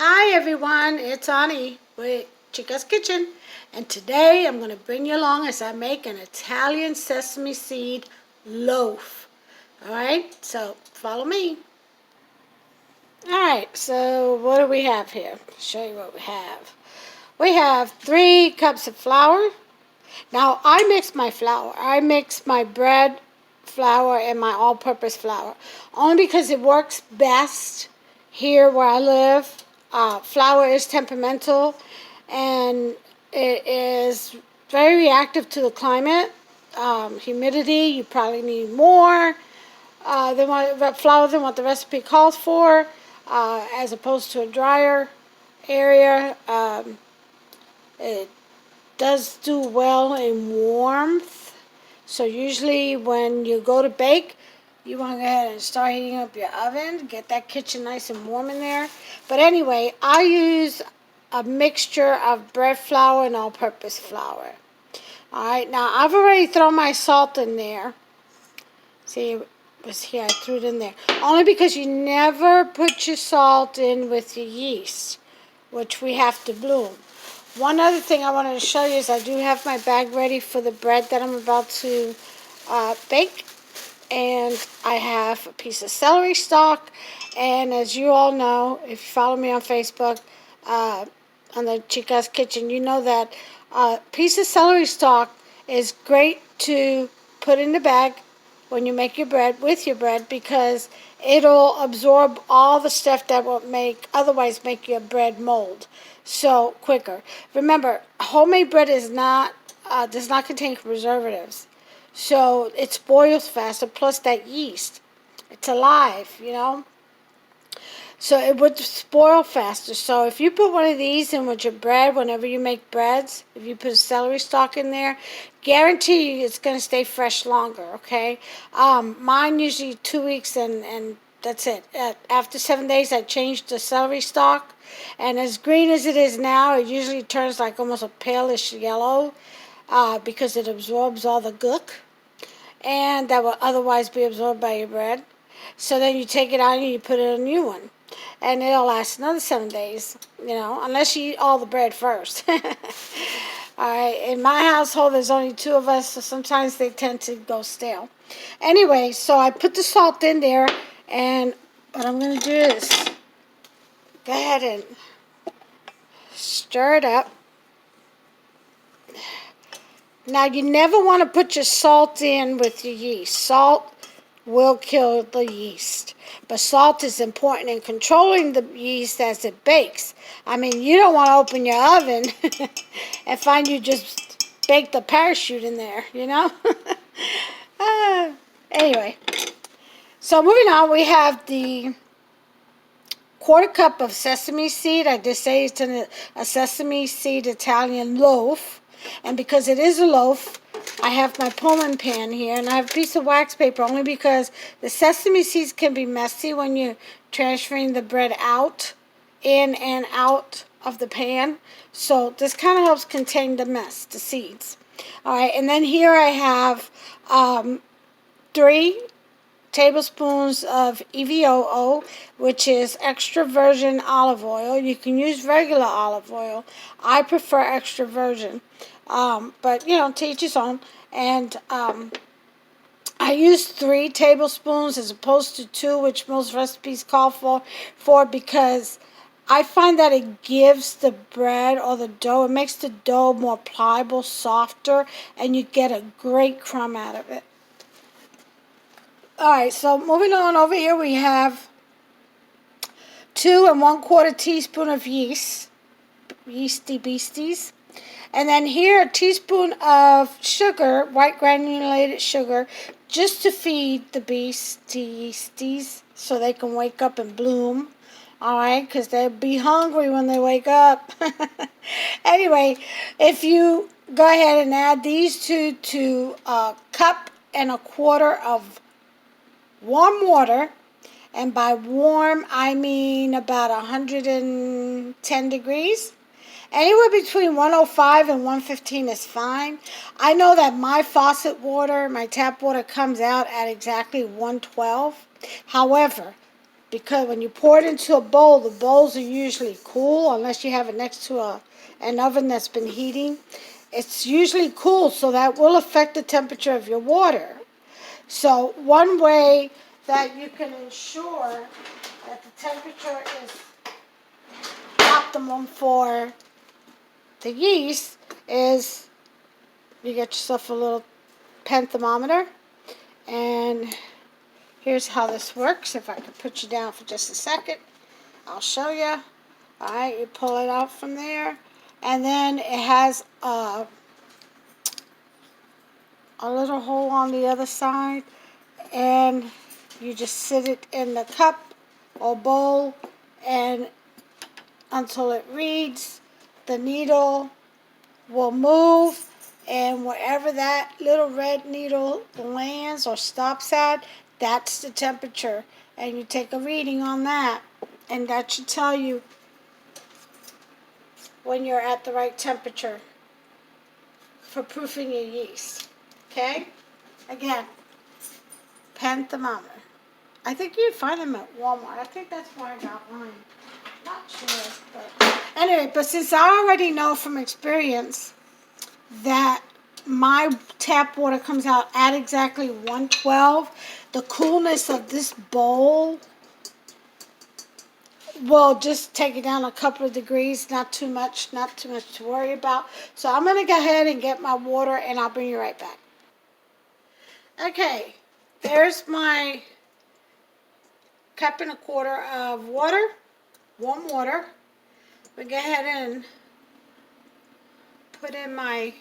Hi everyone, it's Ani with Chica's Kitchen, and today I'm going to bring you along as I make an Italian sesame seed loaf. Alright, so follow me. Alright, so what do we have here? I'll show you what we have. We have 3 cups of flour. Now I mix my flour. I mix my bread flour and my all-purpose flour. Only because it works best here where I live. Flour is temperamental and it is very reactive to the climate. Humidity, you probably need more flour than what the recipe calls for, as opposed to a drier area. It does do well in warmth. So usually when you go to bake, you want to go ahead and start heating up your oven. Get that kitchen nice and warm in there. But anyway, I use a mixture of bread flour and all-purpose flour. Alright, now I've already thrown my salt in there. See, it was here, I threw it in there. Only because you never put your salt in with your yeast, which we have to bloom. One other thing I wanted to show you is I do have my bag ready for the bread that I'm about to bake. And I have a piece of celery stalk. And as you all know, if you follow me on Facebook, on the Chica's Kitchen, you know that a piece of celery stalk is great to put in the bag when you make your bread, with your bread, because it'll absorb all the stuff that will otherwise make your bread mold so quicker. Remember, homemade bread does not contain preservatives, so it spoils faster. Plus that yeast, it's alive, you know, so it would spoil faster. So if you put one of these in with your bread, whenever you make breads, if you put celery stalk in there, guarantee you it's going to stay fresh longer, okay? Mine usually 2 weeks and that's it. After 7 days, I change the celery stalk. And as green as it is now, it usually turns like almost a palish yellow because it absorbs all the gook. And that will otherwise be absorbed by your bread. So then you take it out and you put in a new one. And it'll last another 7 days, you know, unless you eat all the bread first. Alright, in my household there's only 2 of us, so sometimes they tend to go stale. Anyway, so I put the salt in there, and what I'm going to do is go ahead and stir it up. Now you never want to put your salt in with your yeast. Salt will kill the yeast. But salt is important in controlling the yeast as it bakes. I mean, you don't want to open your oven and find you just baked a parachute in there, you know? Anyway, so moving on, we have the 1/4 cup of sesame seed. I just say it's a sesame seed Italian loaf. And because it is a loaf, I have my Pullman pan here, and I have a piece of wax paper only because the sesame seeds can be messy when you're transferring the bread out, in and out of the pan. So this kind of helps contain the mess, the seeds. Alright, and then here I have 3 tablespoons of EVOO, which is extra virgin olive oil. You can use regular olive oil. I prefer extra virgin. But, you know, to each his own. And I use 3 tablespoons as opposed to 2, which most recipes call for because I find that it gives the bread or the dough, it makes the dough more pliable, softer, and you get a great crumb out of it. Alright, so moving on over here, we have 2 1/4 teaspoon of yeast, yeasty beasties. And then here, a teaspoon of sugar, white granulated sugar, just to feed the beasties so they can wake up and bloom. Alright, because they'll be hungry when they wake up. Anyway, if you go ahead and add these 2 to 1 1/4 cup of warm water, and by warm I mean about 110 degrees. Anywhere between 105 and 115 is fine. I know that my faucet water, my tap water, comes out at exactly 112. However, because when you pour it into a bowl, the bowls are usually cool unless you have it next to an oven that's been heating. It's usually cool, so that will affect the temperature of your water. So one way that you can ensure that the temperature is optimum for the yeast is you get yourself a little pen thermometer, and here's how this works. If I could put you down for just a second, I'll show you. Alright, you pull it out from there, and then it has a little hole on the other side, and you just sit it in the cup or bowl and until it reads. The needle will move, and wherever that little red needle lands or stops at, that's the temperature, and you take a reading on that, and that should tell you when you're at the right temperature for proofing your yeast. Okay? Again, pen thermometer. I think you'd find them at Walmart. I think that's where I got mine. Not sure, but anyway, but since I already know from experience that my tap water comes out at exactly 112, the coolness of this bowl will just take it down a couple of degrees, not too much to worry about. So I'm going to go ahead and get my water, and I'll bring you right back. Okay, there's my 1.25 cups of water, warm water. We go ahead and put in my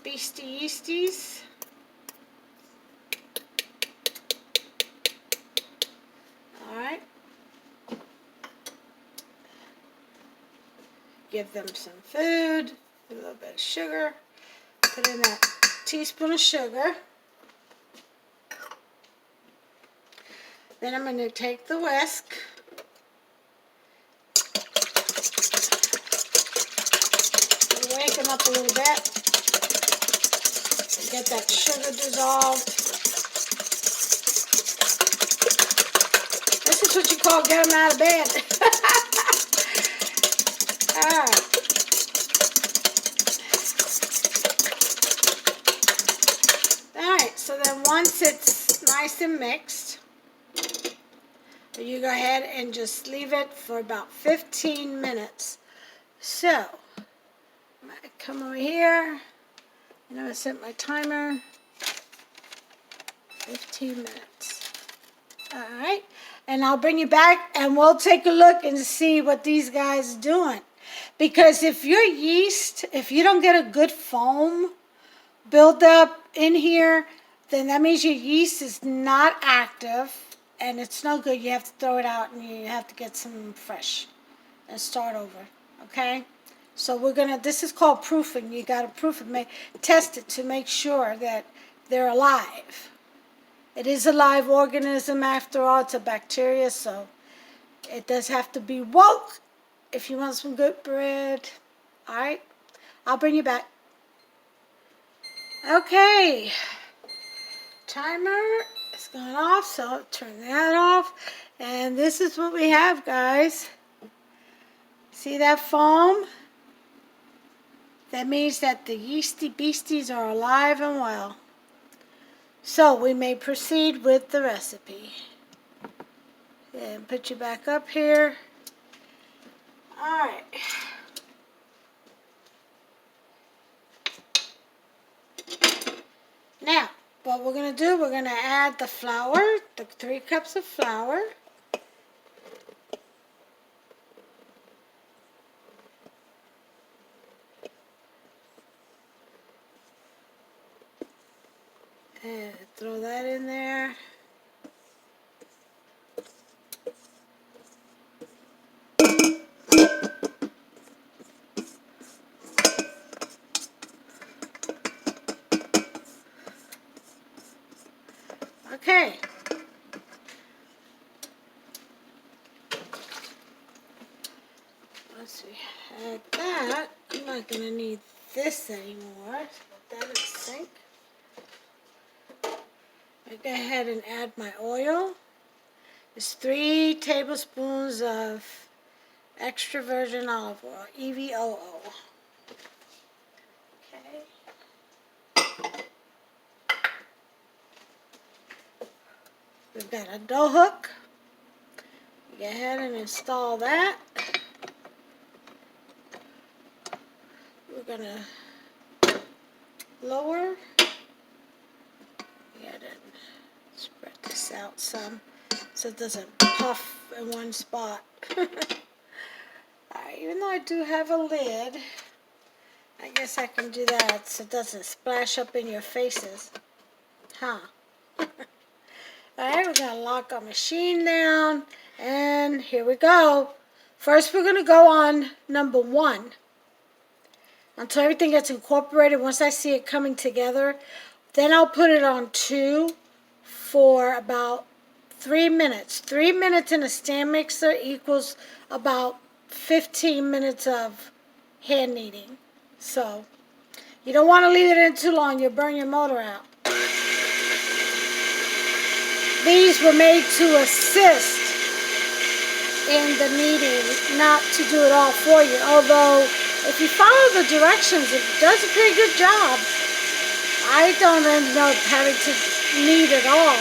Beastie Yeasties. Alright. Give them some food, a little bit of sugar. Put in that teaspoon of sugar. Then I'm going to take the whisk. Wake them up a little bit. Get that sugar dissolved. This is what you call get them out of bed. Alright. Alright, so then once it's nice and mixed, you go ahead and just leave it for about 15 minutes. So, I'm going to come over here, and I'm going to set my timer, 15 minutes. Alright, and I'll bring you back, and we'll take a look and see what these guys are doing. Because if your yeast, if you don't get a good foam build up in here, then that means your yeast is not active, and it's no good. You have to throw it out, and you have to get some fresh and start over, okay? So we're going to, this is called proofing. You got to proof it, test it to make sure that they're alive. It is a live organism after all. It's a bacteria, so it does have to be woke if you want some good bread. All right? I'll bring you back. Okay. Timer is gone off, so I'll turn that off. And this is what we have, guys. See that foam? That means that the yeasty beasties are alive and well. So we may proceed with the recipe. And put you back up here. Alright. Now, what we're going to do, we're going to add the flour, the 3 cups of flour. And throw that in there. Okay. Once we add that, I'm not going to need this anymore. Put that in the sink. I go ahead and add my oil. is 3 tablespoons of extra virgin olive oil, EVOO. Okay. We've got a dough hook. Go ahead and install that. We're gonna lower. Go ahead and spread this out some so it doesn't puff in one spot. Alright, even though I do have a lid, I guess I can do that so it doesn't splash up in your faces. Huh? Alright, we're going to lock our machine down, and here we go. First, we're going to go on number 1 until everything gets incorporated. Once I see it coming together, then I'll put it on 2 for about 3 minutes. 3 minutes in a stand mixer equals about 15 minutes of hand kneading. So, you don't want to leave it in too long. You'll burn your motor out. These were made to assist in the kneading, not to do it all for you. Although, if you follow the directions, it does a pretty good job. I don't end up having to knead at all.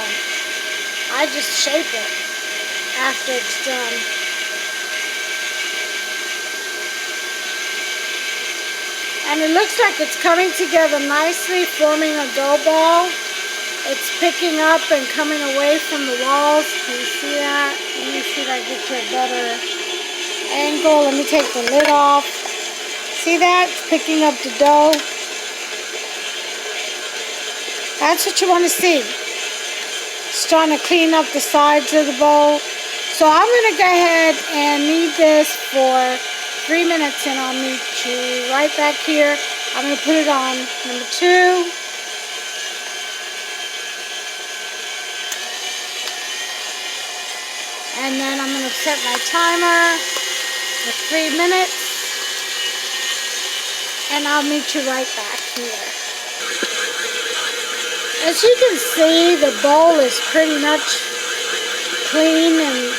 I just shape it after it's done. And it looks like it's coming together nicely, forming a dough ball. It's picking up and coming away from the walls. Can you see that? Let me see if I get to a better angle. Let me take the lid off. See that? It's picking up the dough. That's what you want to see. It's trying to clean up the sides of the bowl. So I'm going to go ahead and knead this for 3 minutes, and I'll meet you right back here. I'm going to put it on number 2. And then I'm going to set my timer for 3 minutes. And I'll meet you right back here. As you can see, the bowl is pretty much clean, and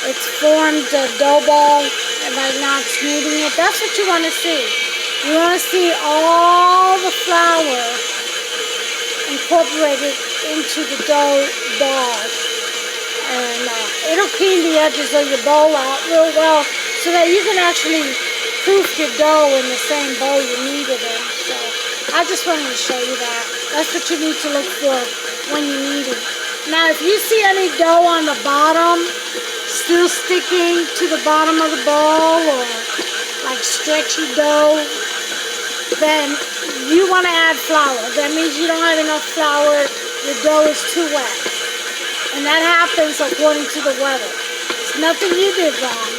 it's formed a dough ball, and right now it's kneading it. That's what you want to see. You want to see all the flour incorporated into the dough ball. And it'll clean the edges of your bowl out real well so that you can actually proof your dough in the same bowl you knead it in. So I just wanted to show you that. That's what you need to look for when you knead it. Now, if you see any dough on the bottom still sticking to the bottom of the bowl, or like stretchy dough, then you want to add flour. That means you don't have enough flour, your dough is too wet. And that happens according to the weather. It's nothing you did wrong,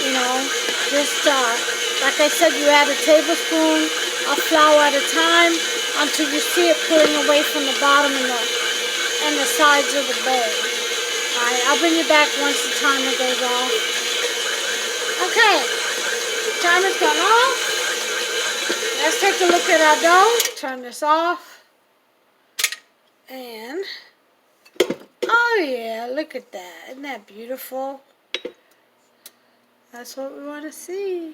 you know. Just, like I said, you add a tablespoon of flour at a time until you see it pulling away from the bottom and the sides of the bowl. Alright, I'll bring you back once the timer goes off. Okay, timer's gone off. Let's take a look at our dough. Turn this off. And, oh yeah, look at that. Isn't that beautiful? That's what we want to see.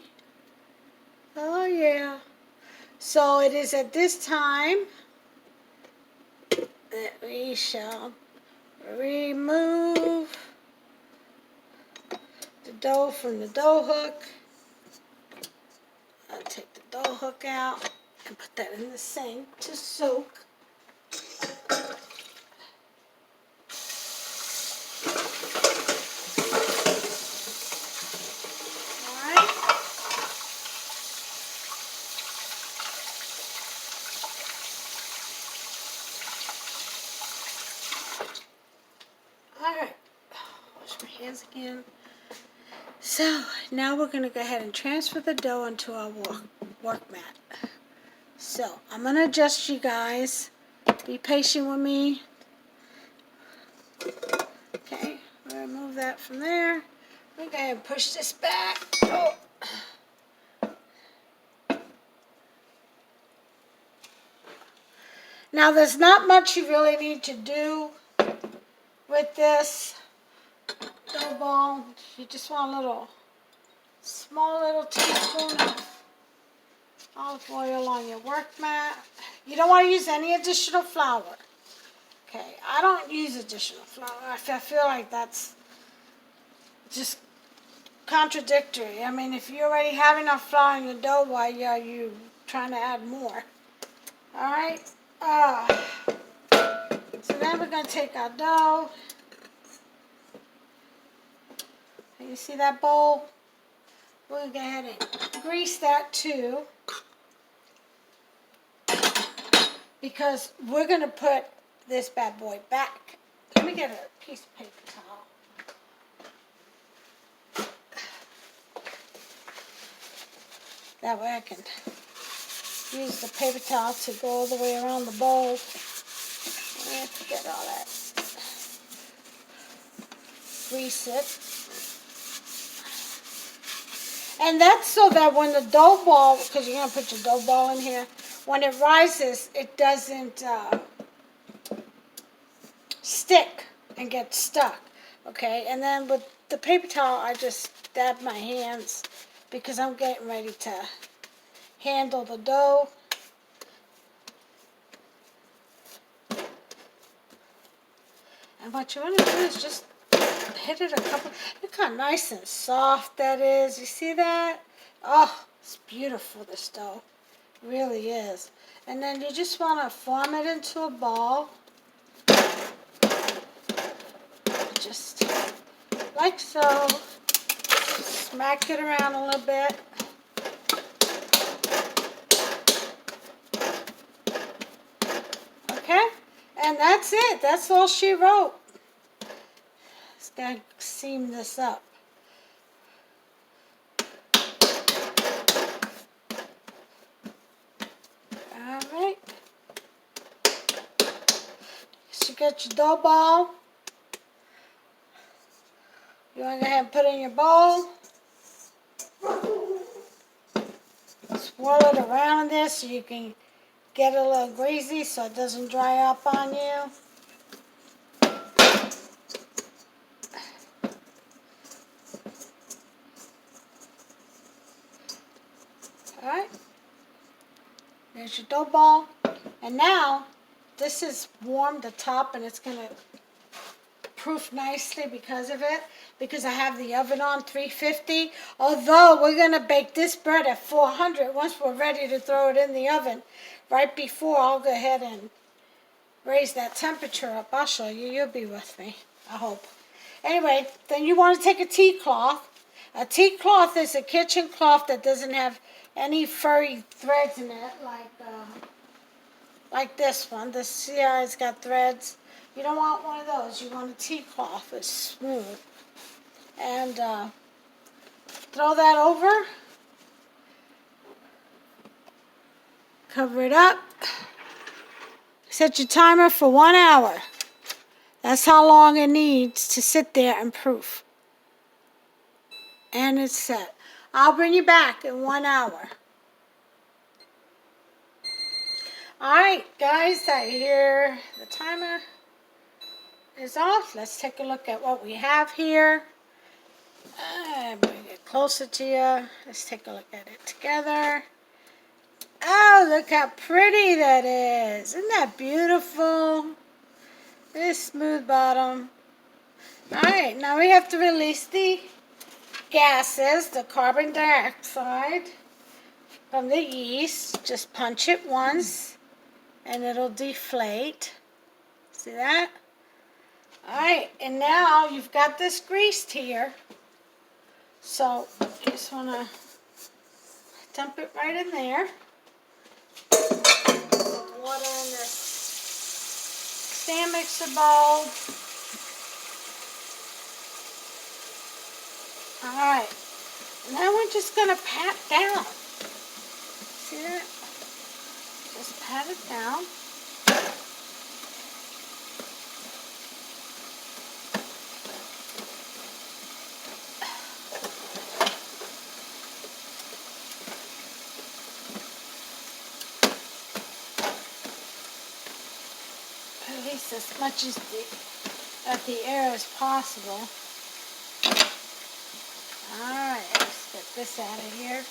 Oh yeah. So it is at this time that we shall remove the dough from the dough hook. I'll take the dough hook out and put that in the sink to soak. Alright. Alright. Wash my hands again. So, now we're going to go ahead and transfer the dough onto our work mat. So, I'm going to adjust you guys. Be patient with me. Okay, we'll remove that from there. We'll go ahead and push this back. Oh. Now, there's not much you really need to do with this dough ball, you just want a little, small little teaspoon of olive oil on your work mat. You don't want to use any additional flour. Okay, I don't use additional flour. I feel like that's just contradictory. I mean, if you already have enough flour in your dough, why are you trying to add more? All right. So then we're going to take our dough. You see that bowl? We're going to go ahead and grease that too, because we're going to put this bad boy back. Let me get a piece of paper towel. That way I can use the paper towel to go all the way around the bowl. I have to get all that. Grease it. And that's so that when the dough ball, because you're going to put your dough ball in here, when it rises, it doesn't stick and get stuck. Okay, and then with the paper towel, I just dab my hands because I'm getting ready to handle the dough. And what you want to do is just hit it a couple. Look how nice and soft that is. You see that? Oh, it's beautiful, this dough. It really is. And then you just want to form it into a ball. Just like so. Smack it around a little bit. Okay? And that's it. That's all she wrote. Just gotta seam this up. Alright. So you got your dough ball. You want to go ahead and put it in your bowl. Swirl it around this so you can get it a little greasy so it doesn't dry up on you. Alright. There's your dough ball. And now, this is warm, the top, and it's going to proof nicely because of it, because I have the oven on 350. Although we're going to bake this bread at 400 once we're ready to throw it in the oven. Right before, I'll go ahead and raise that temperature up. I'll show you. You'll be with me, I hope. Anyway, then you want to take a tea cloth. A tea cloth is a kitchen cloth that doesn't have any furry threads in it, like this one. This here has got threads. You don't want one of those. You want a tea cloth that's smooth. And throw that over. Cover it up. Set your timer for 1 hour. That's how long it needs to sit there and proof. And it's set. I'll bring you back in 1 hour. Alright, guys, I hear the timer is off. Let's take a look at what we have here. Bring it closer to you. Let's take a look at it together. Oh, look how pretty that is. Isn't that beautiful? This smooth bottom. Alright, now we have to release the gases, the carbon dioxide from the yeast. Just punch it once and it'll deflate. See that? Alright, and now you've got this greased here. So you just want to dump it right in there. Some water in this stand mixer bowl. Alright, and then we're just going to pat down. See that? Just pat it down. At least as much as the that the air is possible. Alright, let's get this out of here.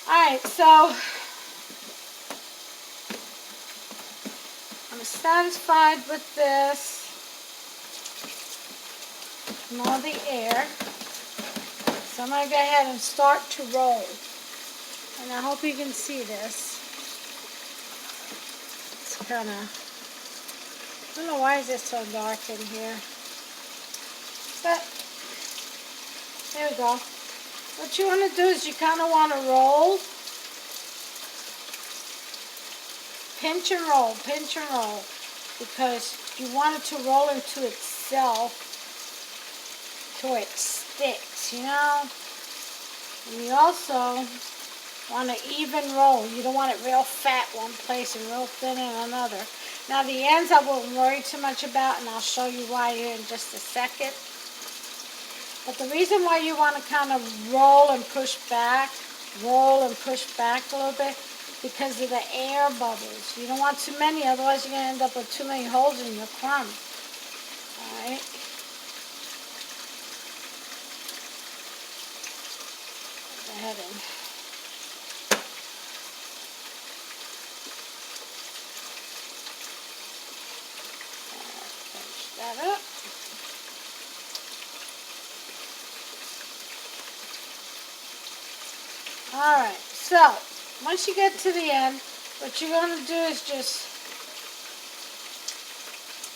Alright, so I'm satisfied with this. And all the air. So I'm going to go ahead and start to roll. And I hope you can see this. It's kind of, I don't know why is it so dark in here. But, there we go. What you want to do is you kind of want to roll. Pinch and roll, because you want it to roll into itself till it sticks, you know? And you also want an even roll. You don't want it real fat one place and real thin in another. Now the ends I won't worry too much about, and I'll show you why here in just a second. But the reason why you want to kind of roll and push back a little bit, because of the air bubbles. You don't want too many, otherwise you're going to end up with too many holes in your crumb. Alright. Go ahead and finish that up. Alright, so once you get to the end, what you're going to do is just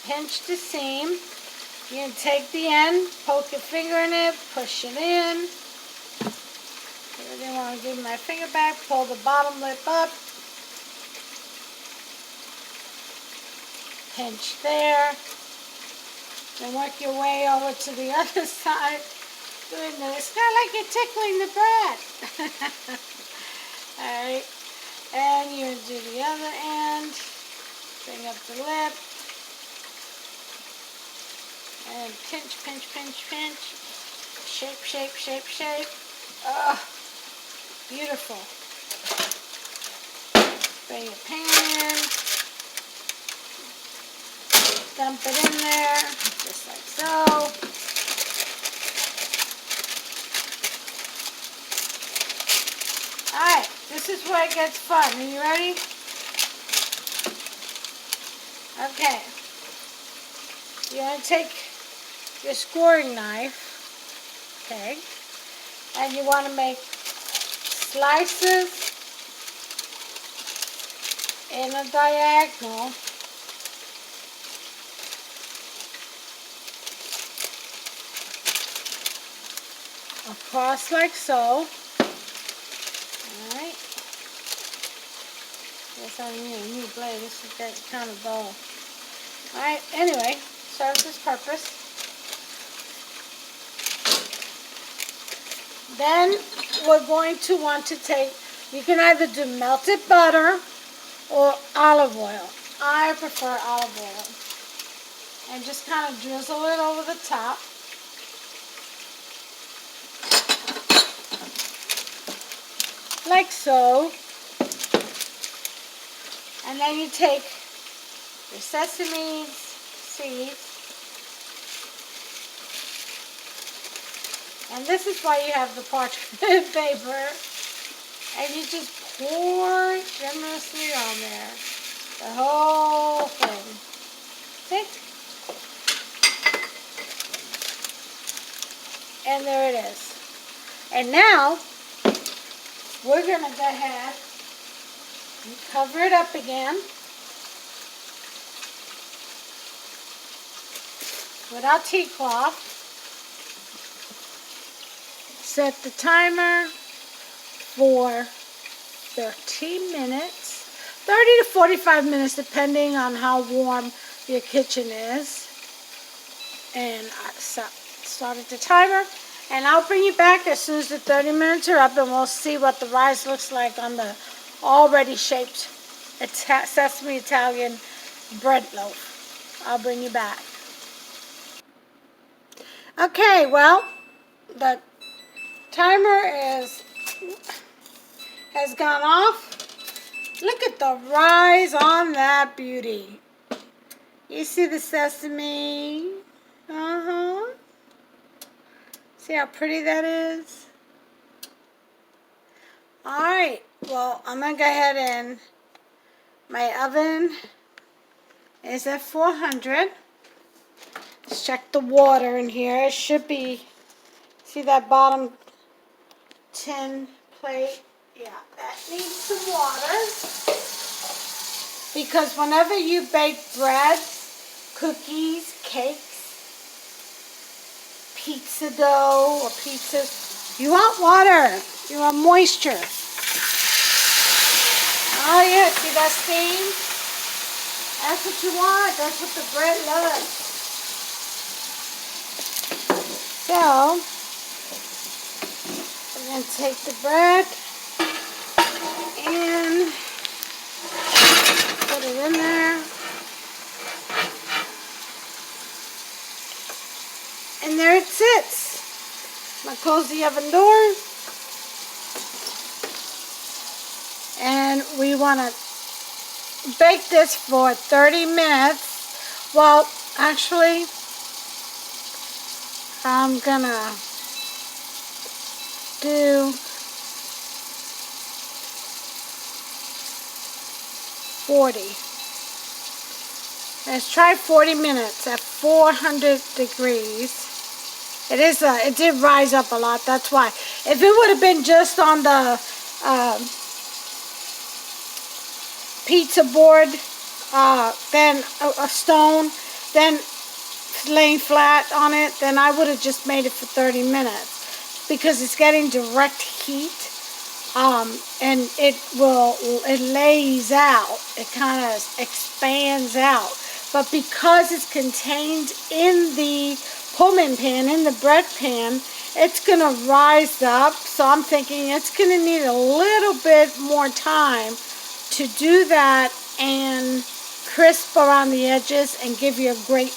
pinch the seam. You're going to take the end, poke your finger in it, push it in. I really want to give my finger back, pull the bottom lip up. Pinch there. Then work your way over to the other side. Doing this. It's kind of like you're tickling the bread. Alright. And you do the other end. Bring up the lip. And pinch, pinch, pinch, pinch. Shape, shape, shape, shape. Oh, beautiful. Bring your pan in. Dump it in there, just like so. Alright, this is where it gets fun. Are you ready? Okay. You're going to take your scoring knife, okay, and you want to make slices in a diagonal across like so. Alright. Guess I need a new blade. This is getting kind of dull. Alright, anyway, serves its purpose. Then we're going to want to take, you can either do melted butter or olive oil. I prefer olive oil. And just kind of drizzle it over the top. Like so. And then you take your sesame seeds. And this is why you have the parchment paper. And you just pour generously on there. The whole thing. See? And there it is. And now, we're going to go ahead and cover it up again with our tea cloth. Set the timer for 13 minutes, 30 to 45 minutes depending on how warm your kitchen is. And I started the timer. And I'll bring you back as soon as the 30 minutes are up, and we'll see what the rice looks like on the already shaped Sesame Italian bread loaf. I'll bring you back. Okay, well, the timer has gone off. Look at the rise on that beauty. You see the sesame? Uh-huh. See how pretty that is? Alright, well, I'm going to go ahead and my oven is at 400. Let's check the water in here. It should be, see that bottom tin plate? Yeah, that needs some water. Because whenever you bake bread, cookies, cakes, pizza dough or pizzas, you want water. You want moisture. Oh yeah, see that steam? That's what you want. That's what the bread loves. So, we're going to take the bread and put it in there. And there it sits. I'm going to close the oven door. And we want to bake this for 30 minutes. Well, actually, I'm going to do 40. Let's try 40 minutes at 400 degrees. It did rise up a lot, that's why. If it would have been just on the pizza board, then a stone, then laying flat on it, then I would have just made it for 30 minutes because it's getting direct heat, and it lays out, it kind of expands out. But because it's contained in the Pullman pan, in the bread pan, it's going to rise up. So I'm thinking it's going to need a little bit more time to do that and crisp around the edges and give you a great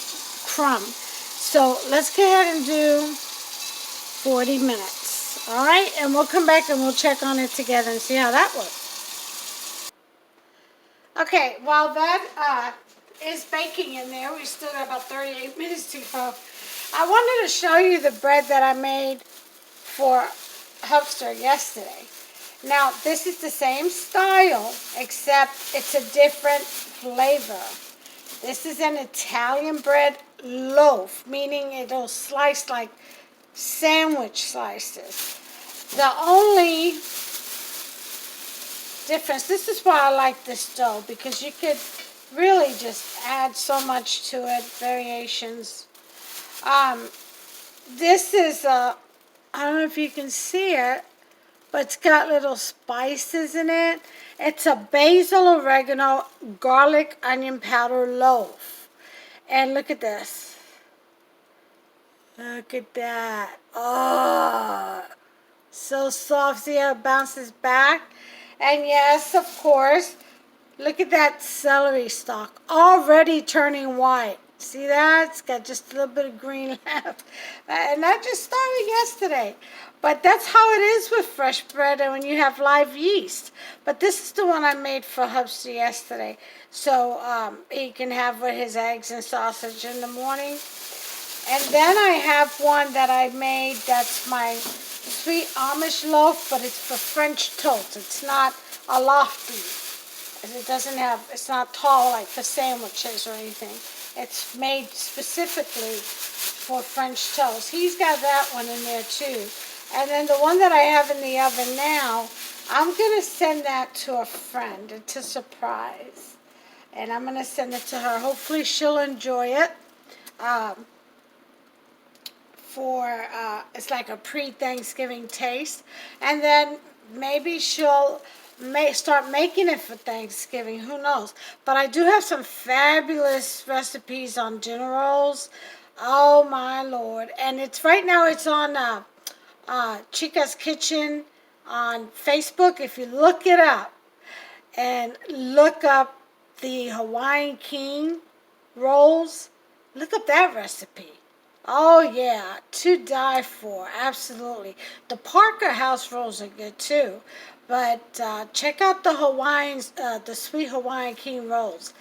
crumb. So let's go ahead and do 40 minutes. All right, and we'll come back and we'll check on it together and see how that works. Okay, while that is baking in there, we still got about 38 minutes to go. I wanted to show you the bread that I made for Hubster yesterday. Now, this is the same style, except it's a different flavor. This is an Italian bread loaf, meaning it'll slice like sandwich slices. The only difference, this is why I like this dough, because you could really just add so much to it, variations. This is I don't know if you can see it, but it's got little spices in it. It's a basil, oregano, garlic, onion powder loaf. And look at this. Look at that. Oh, so soft. See how it bounces back? And yes, of course, look at that celery stalk. Already turning white. See that? It's got just a little bit of green left. And that just started yesterday. But that's how it is with fresh bread and when you have live yeast. But this is the one I made for Hubster yesterday. So he can have with his eggs and sausage in the morning. And then I have one that I made that's my sweet Amish loaf, but it's for French toast. It's not a lofty. It doesn't have, it's not tall like for sandwiches or anything. It's made specifically for French toast. He's got that one in there too. And then the one that I have in the oven now, I'm going to send that to a friend. It's a surprise. And I'm going to send it to her. Hopefully she'll enjoy it. It's like a pre-Thanksgiving taste. And then maybe she'll start making it for Thanksgiving. Who knows? But I do have some fabulous recipes on dinner rolls. Oh my Lord. And it's right now it's on Chica's Kitchen on Facebook. If you look it up and look up the Hawaiian King rolls, look up that recipe. Oh yeah, to die for, absolutely. The Parker House rolls are good too, but check out the the Sweet Hawaiian King rolls.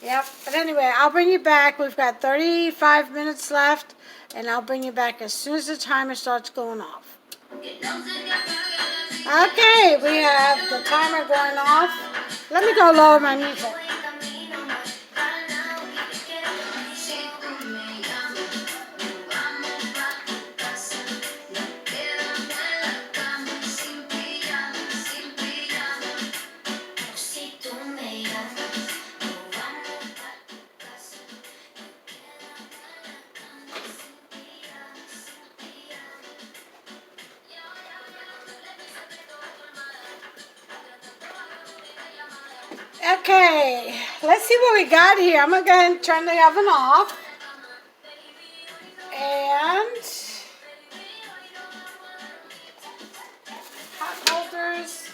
Yep. But anyway, I'll bring you back. We've got 35 minutes left, and I'll bring you back as soon as the timer starts going off. Okay, we have the timer going off. Let me go lower my music. Okay, let's see what we got here. I'm going to go ahead and turn the oven off. And hot holders.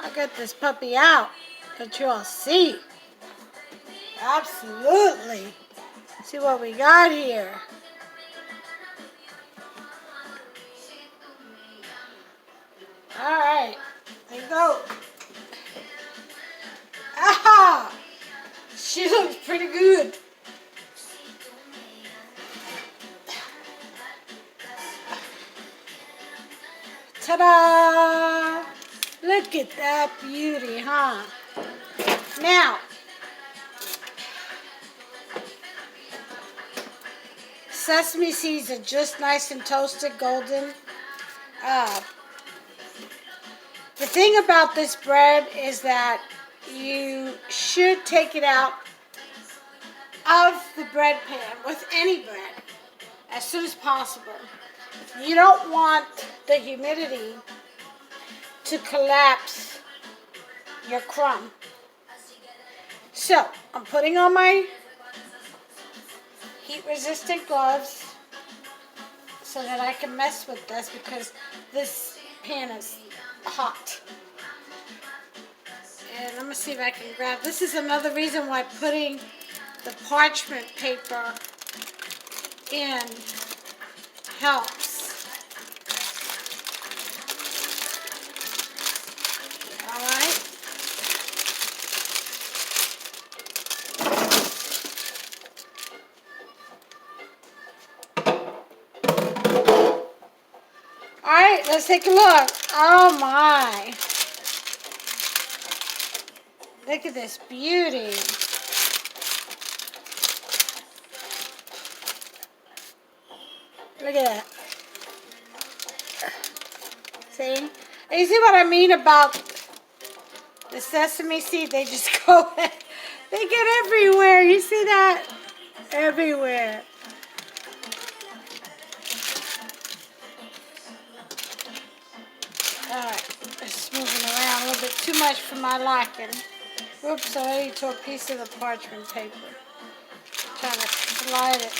I'll get this puppy out that you all see. Absolutely. See what we got here. All right, there you go. Ah, she looks pretty good. Ta-da! Look at that beauty, huh? Now, sesame seeds are just nice and toasted, golden. The thing about this bread is that you should take it out of the bread pan with any bread as soon as possible. You don't want the humidity to collapse your crumb. So, I'm putting on my heat-resistant gloves so that I can mess with this because this pan is hot. And I'm going to see if I can grab. This is another reason why putting the parchment paper in helps. All right. All right, let's take a look. Oh my. Look at this beauty. Look at that. See? And you see what I mean about the sesame seed? They just go, they get everywhere. You see that? Everywhere. Alright, it's moving around a little bit too much for my liking. Oops, I already tore a piece of the parchment paper. Trying to slide it.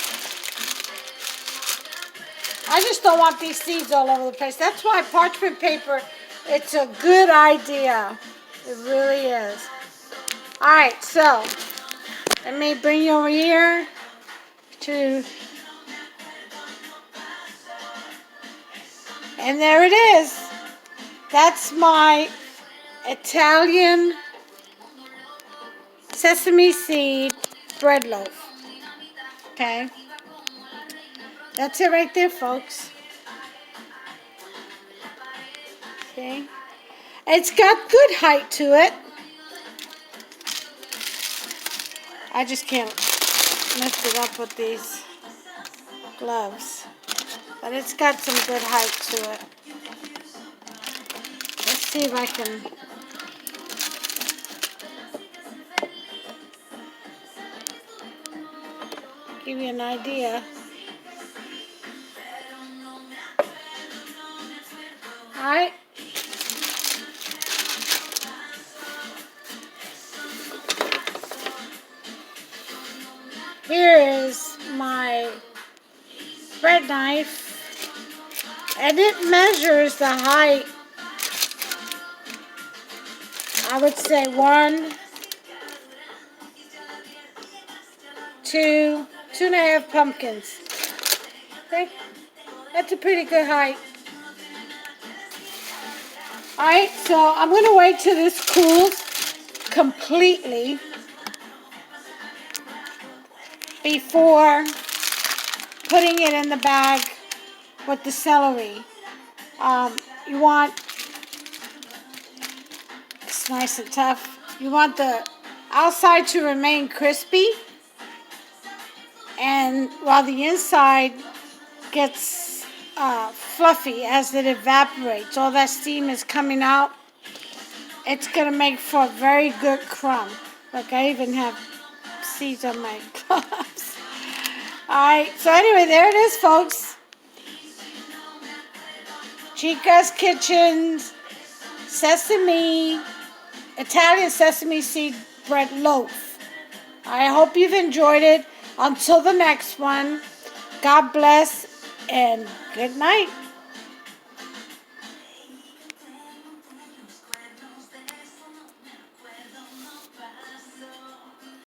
I just don't want these seeds all over the place. That's why parchment paper, it's a good idea. It really is. Alright, so let me bring you over here to, and there it is. That's my Italian sesame seed bread loaf. Okay? That's it right there, folks. Okay? It's got good height to it. I just can't mess it up with these gloves. But it's got some good height to it. Let's see if I can give you an idea. Alright. Here is my bread knife, and it measures the height. I would say 1, 2, 2.5 pumpkins. Okay, that's a pretty good height. Alright, so I'm going to wait till this cools completely. before putting it in the bag with the celery. You want, it's nice and tough. You want the outside to remain crispy, and while the inside gets fluffy as it evaporates, all that steam is coming out. It's gonna make for a very good crumb. Look, I even have seeds on my gloves. Alright, so anyway, there it is, folks. Chica's Kitchen Sesame, Italian sesame seed bread loaf. I hope you've enjoyed it. Until the next one, God bless and good night.